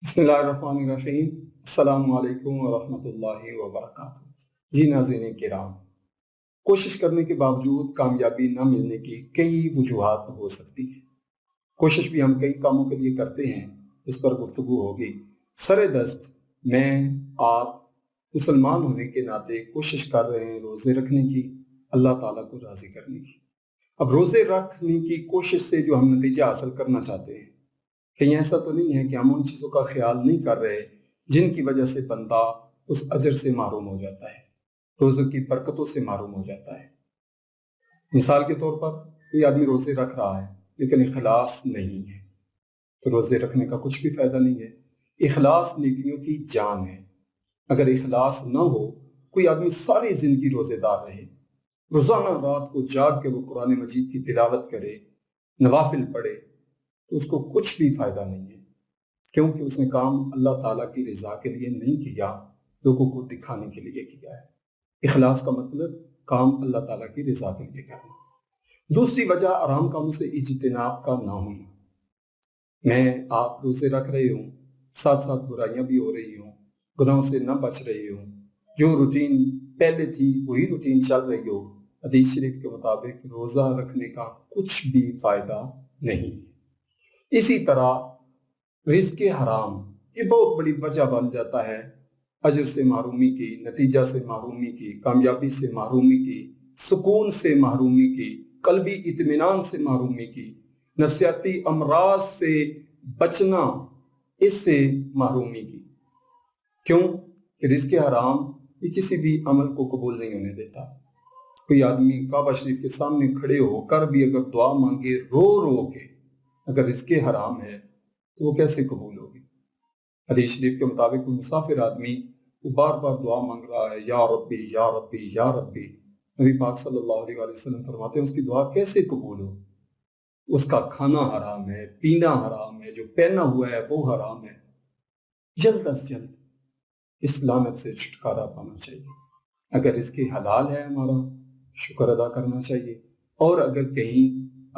بسم اللہ الرحمن الرحیم۔ السلام علیکم ورحمۃ اللہ وبرکاتہ۔ جی ناظرین کرام، کوشش کرنے کے باوجود کامیابی نہ ملنے کی کئی وجوہات ہو سکتی ہیں۔ کوشش بھی ہم کئی کاموں کے لیے کرتے ہیں، اس پر گفتگو ہوگی۔ سر دست میں آپ مسلمان ہونے کے ناطے کوشش کر رہے ہیں روزے رکھنے کی، اللہ تعالیٰ کو راضی کرنے کی۔ اب روزے رکھنے کی کوشش سے جو ہم نتیجہ حاصل کرنا چاہتے ہیں، کہیں ایسا تو نہیں ہے کہ ہم ان چیزوں کا خیال نہیں کر رہے جن کی وجہ سے بندہ اس اجر سے محروم ہو جاتا ہے، روزوں کی برکتوں سے محروم ہو جاتا ہے۔ مثال کے طور پر کوئی آدمی روزے رکھ رہا ہے لیکن اخلاص نہیں ہے تو روزے رکھنے کا کچھ بھی فائدہ نہیں ہے۔ اخلاص نیکیوں کی جان ہے۔ اگر اخلاص نہ ہو، کوئی آدمی ساری زندگی روزے دار رہے، روزانہ رات کو جاگ کے وہ قرآن مجید کی تلاوت کرے، نوافل پڑھے، تو اس کو کچھ بھی فائدہ نہیں ہے، کیونکہ اس نے کام اللہ تعالیٰ کی رضا کے لیے نہیں کیا، لوگوں کو دکھانے کے لیے کیا ہے۔ اخلاص کا مطلب کام اللہ تعالیٰ کی رضا کے لیے کرنا۔ دوسری وجہ آرام کاموں سے اجتناب کا نہ ہونا۔ میں آپ روزے رکھ رہے ہوں، ساتھ ساتھ برائیاں بھی ہو رہی ہوں، گناہوں سے نہ بچ رہے ہوں، جو روٹین پہلے تھی وہی روٹین چل رہی ہو، حدیث شریف کے مطابق روزہ رکھنے کا کچھ بھی فائدہ نہیں ہے۔ اسی طرح رزق حرام یہ بہت بڑی وجہ بن جاتا ہے اجر سے محرومی کی، نتیجہ سے محرومی کی، کامیابی سے محرومی کی، سکون سے محرومی کی، قلبی اطمینان سے محرومی کی، نفسیاتی امراض سے بچنا، اس سے محرومی کی۔ کیوں کہ رزق حرام یہ کسی بھی عمل کو قبول نہیں ہونے دیتا۔ کوئی آدمی کعبہ شریف کے سامنے کھڑے ہو کر بھی اگر دعا مانگے رو رو کے، اگر رزق حرام ہے تو وہ کیسے قبول ہوگی؟ حدیث شریف کے مطابق وہ مسافر آدمی وہ بار بار دعا مانگ رہا ہے، یا ربی یا ربی یا ربی، نبی پاک صلی اللہ علیہ وآلہ وسلم فرماتے ہیں اس کی دعا کیسے قبول ہو؟ اس کا کھانا حرام ہے، پینا حرام ہے، جو پہنا ہوا ہے وہ حرام ہے۔ جلد از جلد اس لعنت سے چھٹکارا پانا چاہیے۔ اگر اس کی حلال ہے ہمارا شکر ادا کرنا چاہیے، اور اگر کہیں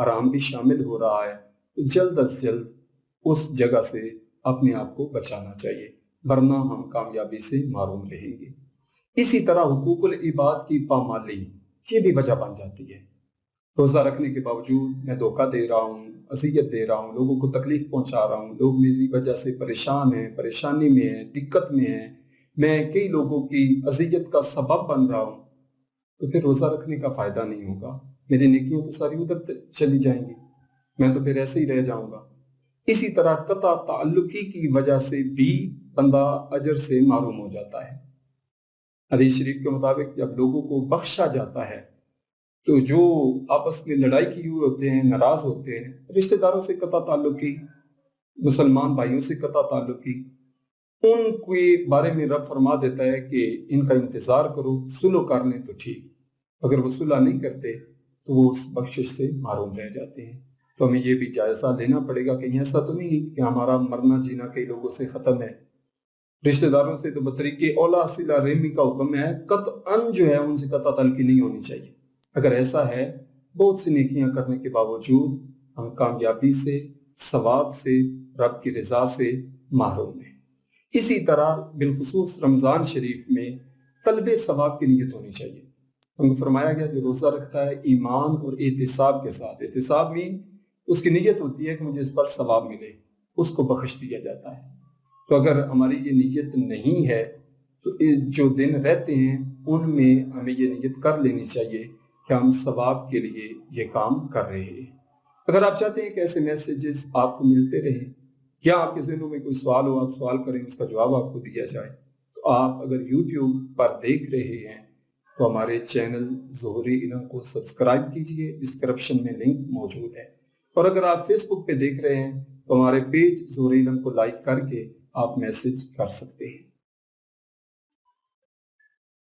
حرام بھی شامل ہو رہا ہے تو جلد از جلد اس جگہ سے اپنے آپ کو بچانا چاہیے، ورنہ ہم کامیابی سے محروم رہیں گے۔ اسی طرح حقوق العباد کی پامالی یہ بھی وجہ بن جاتی ہے۔ روزہ رکھنے کے باوجود میں دھوکہ دے رہا ہوں، اذیت دے رہا ہوں، لوگوں کو تکلیف پہنچا رہا ہوں، لوگ میری وجہ سے پریشان ہیں، پریشانی میں ہیں، دقت میں ہیں، میں کئی لوگوں کی اذیت کا سبب بن رہا ہوں، تو پھر روزہ رکھنے کا فائدہ نہیں ہوگا۔ میری نیکیاں تو ساری ادھر چلی جائیں گی، میں تو پھر ایسے ہی رہ جاؤں گا۔ اسی طرح قطع تعلقی کی وجہ سے بھی بندہ اجر سے محروم ہو جاتا ہے۔ حدیث شریف کے مطابق جب لوگوں کو بخشا جاتا ہے تو جو آپس میں لڑائی کی ہوئے ہوتے ہیں، ناراض ہوتے ہیں، رشتہ داروں سے قطع تعلقی، مسلمان بھائیوں سے قطع تعلقی، ان کے بارے میں رب فرما دیتا ہے کہ ان کا انتظار کرو، صلح کر لیں تو ٹھیک، اگر وہ صلح نہیں کرتے تو وہ اس بخشش سے محروم رہ جاتے ہیں۔ تو ہمیں یہ بھی جائزہ لینا پڑے گا، کہیں ایسا تو نہیں کہ ہمارا مرنا جینا کئی لوگوں سے ختم ہے۔ رشتہ داروں سے تو بطریق اولا صلہ رحمی کا حکم ہے، قطعاً جو ہے ان سے قطع تعلقی نہیں ہونی چاہیے۔ اگر ایسا ہے، بہت سی نیکیاں کرنے کے باوجود ہم کامیابی سے، ثواب سے، رب کی رضا سے محروم ہیں۔ اسی طرح بالخصوص رمضان شریف میں طلب ثواب کی نیت ہونی چاہیے۔ ہم کو فرمایا گیا جو روزہ رکھتا ہے ایمان اور احتساب کے ساتھ، احتساب میں اس کی نیت ہوتی ہے کہ مجھے اس پر ثواب ملے، اس کو بخش دیا جاتا ہے۔ تو اگر ہماری یہ نیت نہیں ہے تو جو دن رہتے ہیں ان میں ہمیں یہ نیت کر لینی چاہیے کہ ہم ثواب کے لیے یہ کام کر رہے ہیں۔ اگر آپ چاہتے ہیں کہ ایسے میسیجز آپ کو ملتے رہیں یا آپ کے ذہنوں میں کوئی سوال ہو، آپ سوال کریں، اس کا جواب آپ کو دیا جائے، تو آپ اگر یوٹیوب پر دیکھ رہے ہیں تو ہمارے چینل ظہوری علم کو سبسکرائب کیجئے، ڈسکرپشن میں لنک موجود ہے۔ اور اگر آپ فیس بک پہ دیکھ رہے ہیں تو ہمارے پیج ظہوری علم کو لائک کر کے آپ میسج کر سکتے ہیں۔